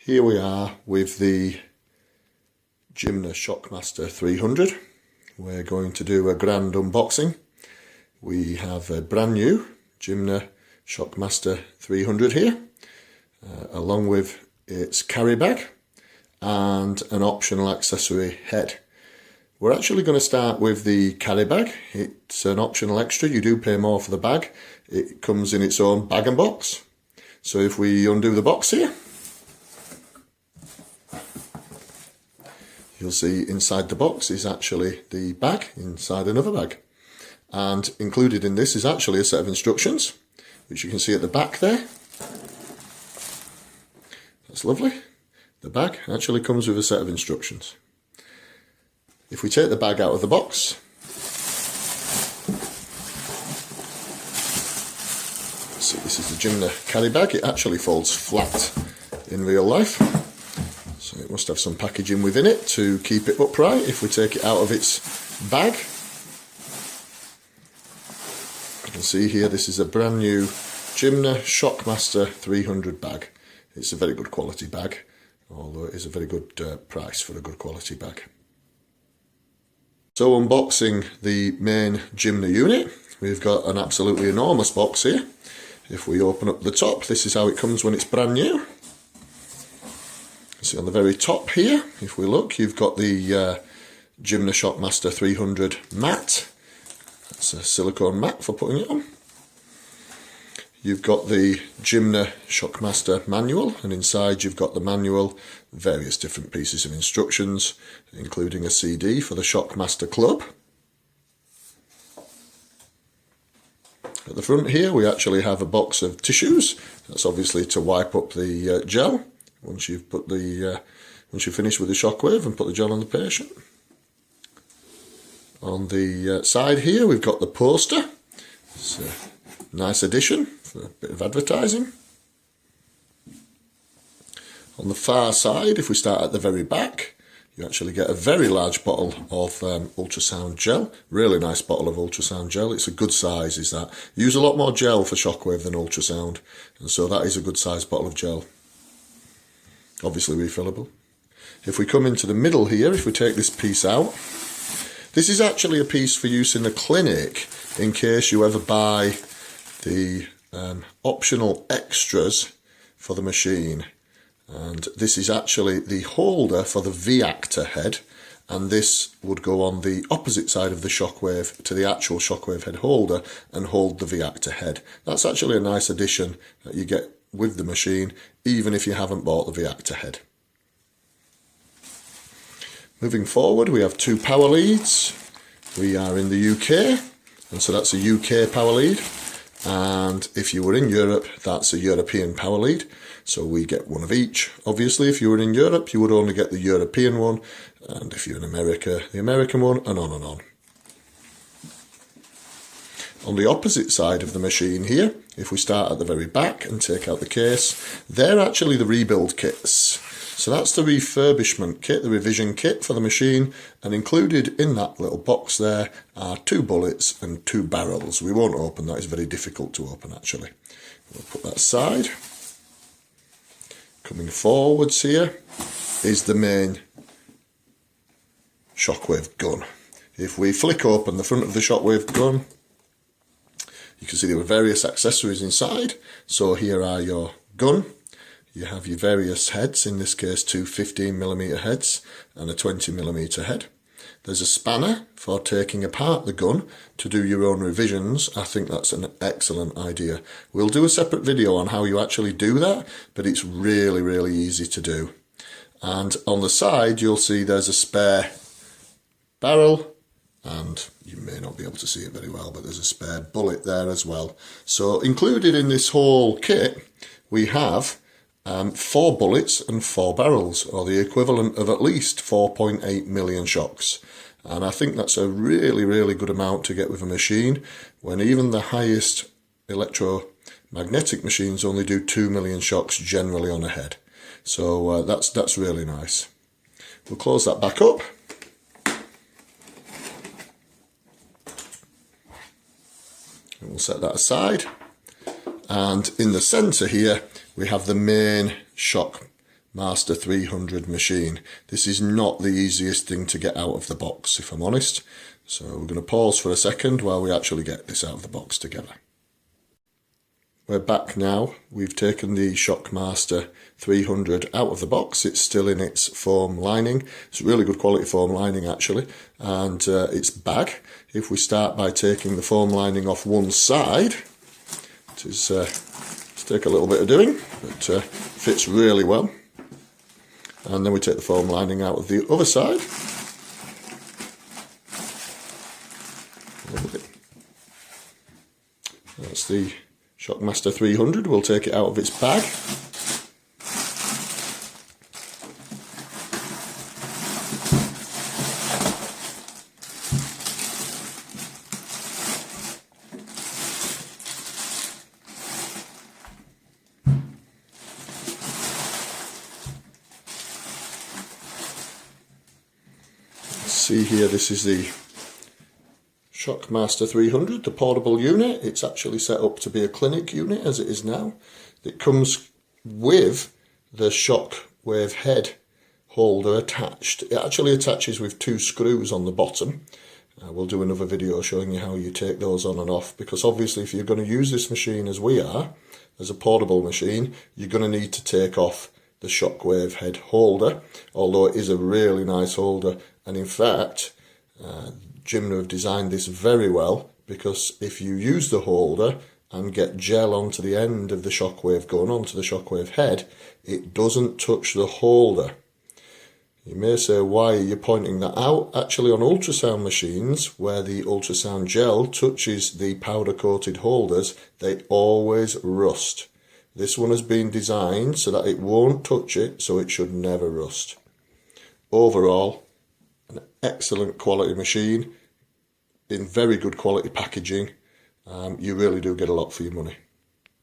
Here we are with the Gymna Shockmaster 300. We're going to do a grand unboxing. We have a brand new Gymna Shockmaster 300 here, along with its carry bag and an optional accessory head. We're actually going to start with the carry bag. It's an optional extra. You do pay more for the bag. It comes in its own bag and box. So if we undo the box here, you'll see inside the box is actually the bag inside another bag. And included in this is actually a set of instructions, which you can see at the back there. That's lovely. The bag actually comes with a set of instructions. If we take the bag out of the box, see, this is the Gymna carry bag. It actually folds flat in real life. So it must have some packaging within it to keep it upright. If we take it out of its bag, you can see here this is a brand new Gymna Shockmaster 300 bag. It's a very good quality bag, although it is a very good price for a good quality bag. So unboxing the main Gymna unit, we've got an absolutely enormous box here. If we open up the top, this is how it comes when it's brand new. See on the very top here, if we look, you've got the Gymna Shockmaster 300 mat. That's a silicone mat for putting it on. You've got the Gymna Shockmaster manual, and inside you've got the manual, various different pieces of instructions, including a CD for the Shockmaster Club. At the front here we actually have a box of tissues. That's obviously to wipe up the gel. Once you've put the once you've finished with the shockwave and put the gel on the patient. On the side here we've got the poster. It's a nice addition for a bit of advertising. On the far side, if we start at the very back, you actually get a very large bottle of ultrasound gel. Really nice bottle of ultrasound gel. It's a good size, is that. You use a lot more gel for shockwave than ultrasound, and so that is a good size bottle of gel. Obviously refillable. If we come into the middle here, if we take this piece out, this is actually a piece for use in the clinic in case you ever buy the optional extras for the machine. And this is actually the holder for the V-actor head, and this would go on the opposite side of the shockwave to the actual shockwave head holder and hold the V-actor head. That's actually a nice addition that you get with the machine, even if you haven't bought the V-actor head. Moving forward, we have two power leads. We are in the UK, and so that's a UK power lead. And if you were in Europe, that's a European power lead. So we get one of each. Obviously, if you were in Europe, you would only get the European one. And if you're in America, the American one, and on and on. On the opposite side of the machine here, if we start at the very back and take out the case, they're actually the rebuild kits. So that's the refurbishment kit, the revision kit for the machine, and included in that little box there are 2 bullets and 2 barrels. We won't open that, it's very difficult to open actually. We'll put that aside. Coming forwards here is the main shockwave gun. If we flick open the front of the shockwave gun, you can see there were various accessories inside. So here are your gun. You have your various heads, in this case 2 15mm heads and a 20mm head. There's a spanner for taking apart the gun to do your own revisions. I think that's an excellent idea. We'll do a separate video on how you actually do that, but it's really, really easy to do. And on the side you'll see there's a spare barrel, and you may not be able to see it very well, but there's a spare bullet there as well. So included in this whole kit we have 4 bullets and 4 barrels, or the equivalent of at least 4.8 million shocks. And I think that's a really, really good amount to get with a machine, when even the highest electromagnetic machines only do 2 million shocks generally on a head. So that's really nice. We'll close that back up. And we'll set that aside. And in the centre here, we have the main shock Shockmaster 300 machine. This is not the easiest thing to get out of the box, if I'm honest. So we're going to pause for a second while we actually get this out of the box together. We're back now. We've taken the Shockmaster 300 out of the box. It's still in its foam lining. It's really good quality foam lining actually, and its bag. If we start by taking the foam lining off one side, it is to take a little bit of doing, but fits really well. And then we take the foam lining out of the other side. That's the Shockmaster 300. We'll take it out of its bag. See here, this is the Shockmaster 300, the portable unit. It's actually set up to be a clinic unit as it is now. It comes with the shockwave head holder attached. It actually attaches with 2 screws on the bottom. We'll do another video showing you how you take those on and off, because obviously if you're going to use this machine as we are, as a portable machine, you're going to need to take off the shockwave head holder, although it is a really nice holder. And in fact, Gymna have designed this very well, because if you use the holder and get gel onto the end of the shockwave gun, onto the shockwave head, it doesn't touch the holder. You may say, why are you pointing that out? Actually, on ultrasound machines, where the ultrasound gel touches the powder coated holders, they always rust. This one has been designed so that it won't touch it, so it should never rust. Overall, an excellent quality machine in very good quality packaging. You really do get a lot for your money.